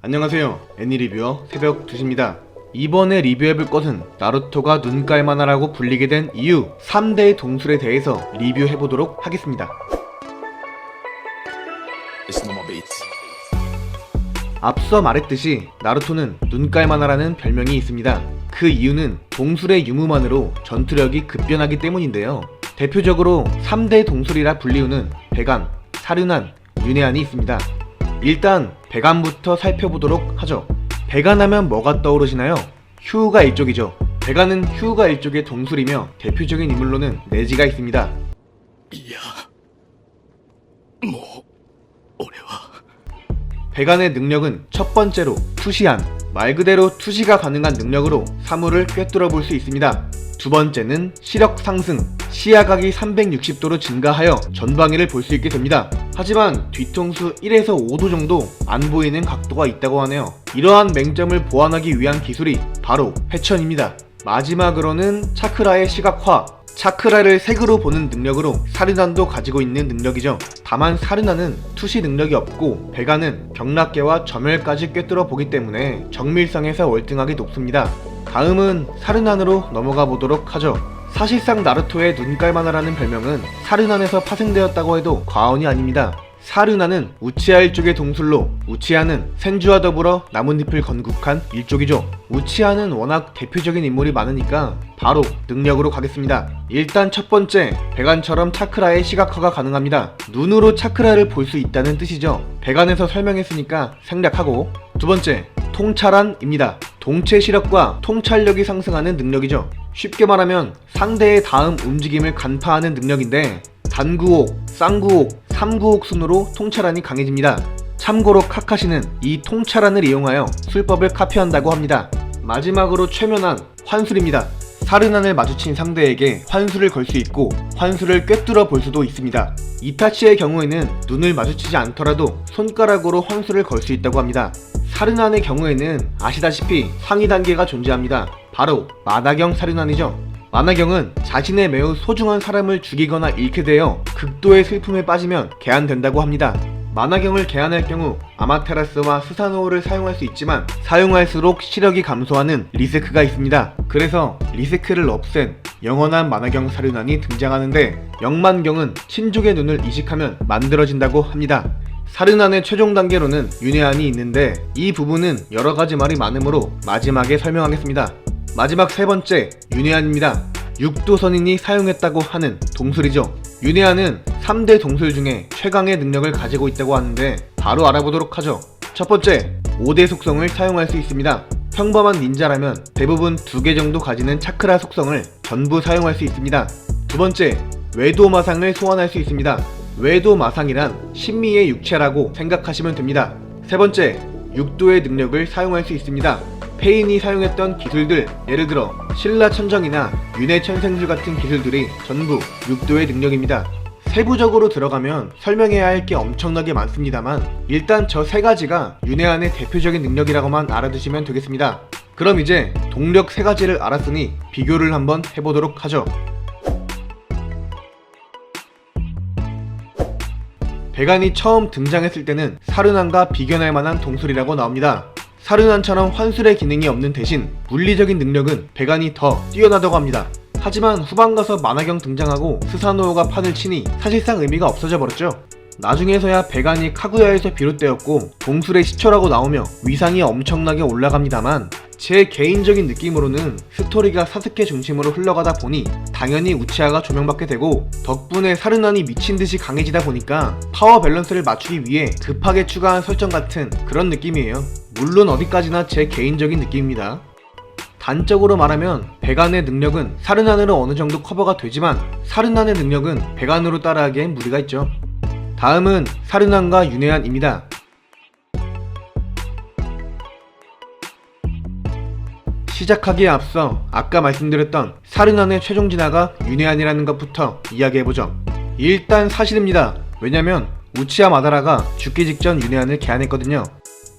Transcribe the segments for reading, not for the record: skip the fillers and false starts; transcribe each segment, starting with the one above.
안녕하세요, 애니리뷰어 새벽 2시입니다. 이번에 리뷰해볼 것은 나루토가 눈깔만화라고 불리게 된 이유 3대의 동술에 대해서 리뷰해보도록 하겠습니다. 앞서 말했듯이 나루토는 눈깔만화라는 별명이 있습니다. 그 이유는 동술의 유무만으로 전투력이 급변하기 때문인데요. 대표적으로 3대 동술이라 불리우는 백안, 사륜안, 윤회안이 있습니다. 일단 백안부터 살펴보도록 하죠. 백안하면 뭐가 떠오르시나요? 휴우가 일족이죠. 백안은 휴우가 일족의 동술이며 대표적인 인물로는 네지가 있습니다. 백안의 능력은 첫 번째로 투시한, 말 그대로 투시가 가능한 능력으로 사물을 꿰뚫어 볼 수 있습니다. 두 번째는 시력 상승, 시야각이 360도로 증가하여 전방위를 볼 수 있게 됩니다. 하지만 뒤통수 1에서 5도 정도 안 보이는 각도가 있다고 하네요. 이러한 맹점을 보완하기 위한 기술이 바로 회천입니다. 마지막으로는 차크라의 시각화, 차크라를 색으로 보는 능력으로 사륜안도 가지고 있는 능력이죠. 다만 사륜안은 투시 능력이 없고 백안은 경락계와 점혈까지 꿰뚫어 보기 때문에 정밀성에서 월등하게 높습니다. 다음은 사륜안으로 넘어가 보도록 하죠. 사실상 나루토의 눈깔만화라는 별명은 사륜안에서 파생되었다고 해도 과언이 아닙니다. 사륜안은 우치하 일족의 동술로 우치하는 센주와 더불어 나뭇잎을 건국한 일족이죠. 우치하는 워낙 대표적인 인물이 많으니까 바로 능력으로 가겠습니다. 일단 첫 번째, 백안처럼 차크라의 시각화가 가능합니다. 눈으로 차크라를 볼 수 있다는 뜻이죠. 백안에서 설명했으니까 생략하고, 두 번째, 통찰안입니다. 동체 시력과 통찰력이 상승하는 능력이죠. 쉽게 말하면 상대의 다음 움직임을 간파하는 능력인데 단구옥, 쌍구옥, 삼구옥 순으로 통찰안이 강해집니다. 참고로 카카시는 이 통찰안을 이용하여 술법을 카피한다고 합니다. 마지막으로 최면안, 환술입니다. 사륜안을 마주친 상대에게 환술을 걸 수 있고 환술을 꿰뚫어 볼 수도 있습니다. 이타치의 경우에는 눈을 마주치지 않더라도 손가락으로 환술을 걸 수 있다고 합니다. 사륜안의 경우에는 아시다시피 상위 단계가 존재합니다. 바로 만화경 사륜안이죠. 만화경은 자신의 매우 소중한 사람을 죽이거나 잃게 되어 극도의 슬픔에 빠지면 개안된다고 합니다. 만화경을 개안할 경우 아마테라스와 스사노오를 사용할 수 있지만 사용할수록 시력이 감소하는 리세크가 있습니다. 그래서 리세크를 없앤 영원한 만화경 사륜안이 등장하는데 영만경은 친족의 눈을 이식하면 만들어진다고 합니다. 사륜안의 최종 단계로는 윤회안이 있는데 이 부분은 여러가지 말이 많으므로 마지막에 설명하겠습니다. 마지막 세 번째, 윤회안입니다. 육도선인이 사용했다고 하는 동술이죠. 윤회안은 3대 동술 중에 최강의 능력을 가지고 있다고 하는데 바로 알아보도록 하죠. 첫 번째, 5대 속성을 사용할 수 있습니다. 평범한 닌자라면 대부분 2개 정도 가지는 차크라 속성을 전부 사용할 수 있습니다. 두 번째, 외도마상을 소환할 수 있습니다. 외도마상이란 신미의 육체라고 생각하시면 됩니다. 세 번째, 육도의 능력을 사용할 수 있습니다. 페인이 사용했던 기술들, 예를 들어 신라천정이나 윤회천생술 같은 기술들이 전부 육도의 능력입니다. 세부적으로 들어가면 설명해야 할 게 엄청나게 많습니다만 일단 저 세 가지가 윤회안의 대표적인 능력이라고만 알아두시면 되겠습니다. 그럼 이제 동력 세 가지를 알았으니 비교를 한번 해보도록 하죠. 백안이 처음 등장했을 때는 사륜안과 비견할 만한 동술이라고 나옵니다. 사륜안처럼 환술의 기능이 없는 대신 물리적인 능력은 백안이 더 뛰어나다고 합니다. 하지만 후반 가서 만화경 등장하고 스사노오가 판을 치니 사실상 의미가 없어져 버렸죠. 나중에서야 백안이 카구야에서 비롯되었고 동술의 시초라고 나오며 위상이 엄청나게 올라갑니다만 제 개인적인 느낌으로는 스토리가 사스케 중심으로 흘러가다 보니 당연히 우치하가 조명받게 되고 덕분에 사륜안이 미친듯이 강해지다 보니까 파워 밸런스를 맞추기 위해 급하게 추가한 설정 같은 그런 느낌이에요. 물론 어디까지나 제 개인적인 느낌입니다. 단적으로 말하면 백안의 능력은 사륜안으로 어느 정도 커버가 되지만 사륜안의 능력은 백안으로 따라하기엔 무리가 있죠. 다음은 사륜안과 윤회안입니다. 시작하기에 앞서 아까 말씀드렸던 사륜안의 최종 진화가 윤회안이라는 것부터 이야기해보죠. 일단 사실입니다. 왜냐면 우치하 마다라가 죽기 직전 윤회안을 개안했거든요.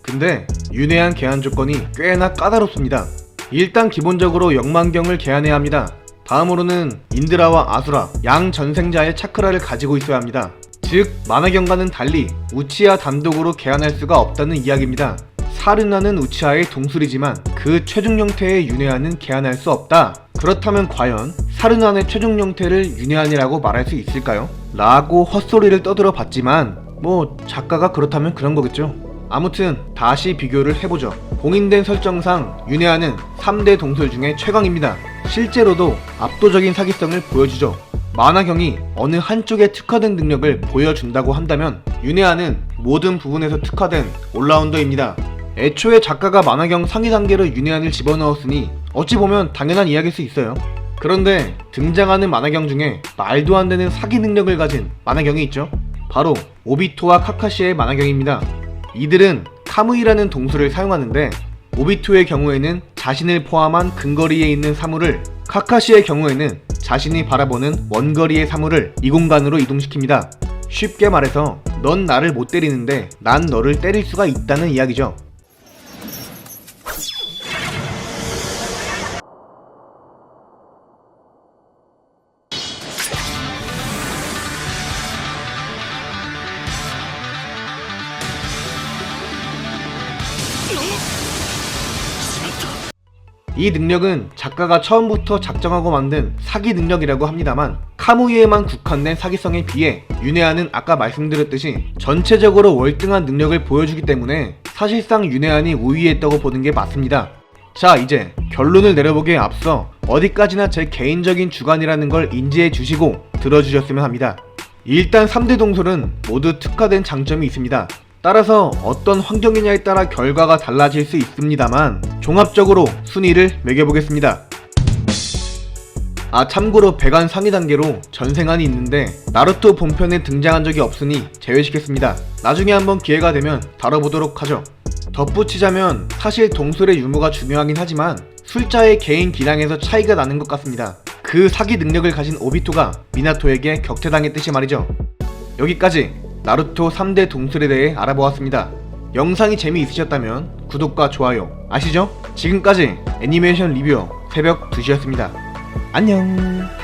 근데 윤회안 개안 조건이 꽤나 까다롭습니다. 일단 기본적으로 영만경을 개안해야 합니다. 다음으로는 인드라와 아수라, 양 전생자의 차크라를 가지고 있어야 합니다. 즉 만화경과는 달리 우치하 단독으로 개안할 수가 없다는 이야기입니다. 사르나는 우치아의 동술이지만 그 최종 형태의 윤회한은 개안할 수 없다. 그렇다면 과연 사르난의 최종 형태를 윤회한이라고 말할 수 있을까요? 라고 헛소리를 떠들어 봤지만 뭐 작가가 그렇다면 그런 거겠죠. 아무튼 다시 비교를 해보죠. 공인된 설정상 윤회한은 3대 동술 중에 최강입니다. 실제로도 압도적인 사기성을 보여주죠. 만화경이 어느 한쪽에 특화된 능력을 보여준다고 한다면 윤회한은 모든 부분에서 특화된 올라운더입니다. 애초에 작가가 만화경 상위 단계로 윤회한을 집어넣었으니 어찌 보면 당연한 이야기일 수 있어요. 그런데 등장하는 만화경 중에 말도 안 되는 사기 능력을 가진 만화경이 있죠. 바로 오비토와 카카시의 만화경입니다. 이들은 카무이라는 동술을 사용하는데 오비토의 경우에는 자신을 포함한 근거리에 있는 사물을, 카카시의 경우에는 자신이 바라보는 원거리의 사물을 이 공간으로 이동시킵니다. 쉽게 말해서 넌 나를 못 때리는데 난 너를 때릴 수가 있다는 이야기죠. 이 능력은 작가가 처음부터 작정하고 만든 사기 능력이라고 합니다만 카무이에만 국한된 사기성에 비해 윤회한은 아까 말씀드렸듯이 전체적으로 월등한 능력을 보여주기 때문에 사실상 윤회한이 우위했다고 보는 게 맞습니다. 자, 이제 결론을 내려보기에 앞서 어디까지나 제 개인적인 주관이라는 걸 인지해 주시고 들어주셨으면 합니다. 일단 3대 동술은 모두 특화된 장점이 있습니다. 따라서 어떤 환경이냐에 따라 결과가 달라질 수 있습니다만 종합적으로 순위를 매겨보겠습니다. 참고로 배관 상위 단계로 전생안이 있는데 나루토 본편에 등장한 적이 없으니 제외시켰습니다. 나중에 한번 기회가 되면 다뤄보도록 하죠. 덧붙이자면 사실 동술의 유무가 중요하긴 하지만 술자의 개인 기량에서 차이가 나는 것 같습니다. 그 사기 능력을 가진 오비토가 미나토에게 격퇴당했듯이 말이죠. 여기까지 나루토 3대 동술에 대해 알아보았습니다. 영상이 재미있으셨다면 구독과 좋아요 아시죠? 지금까지 애니메이션 리뷰어 새벽 2시였습니다. 안녕.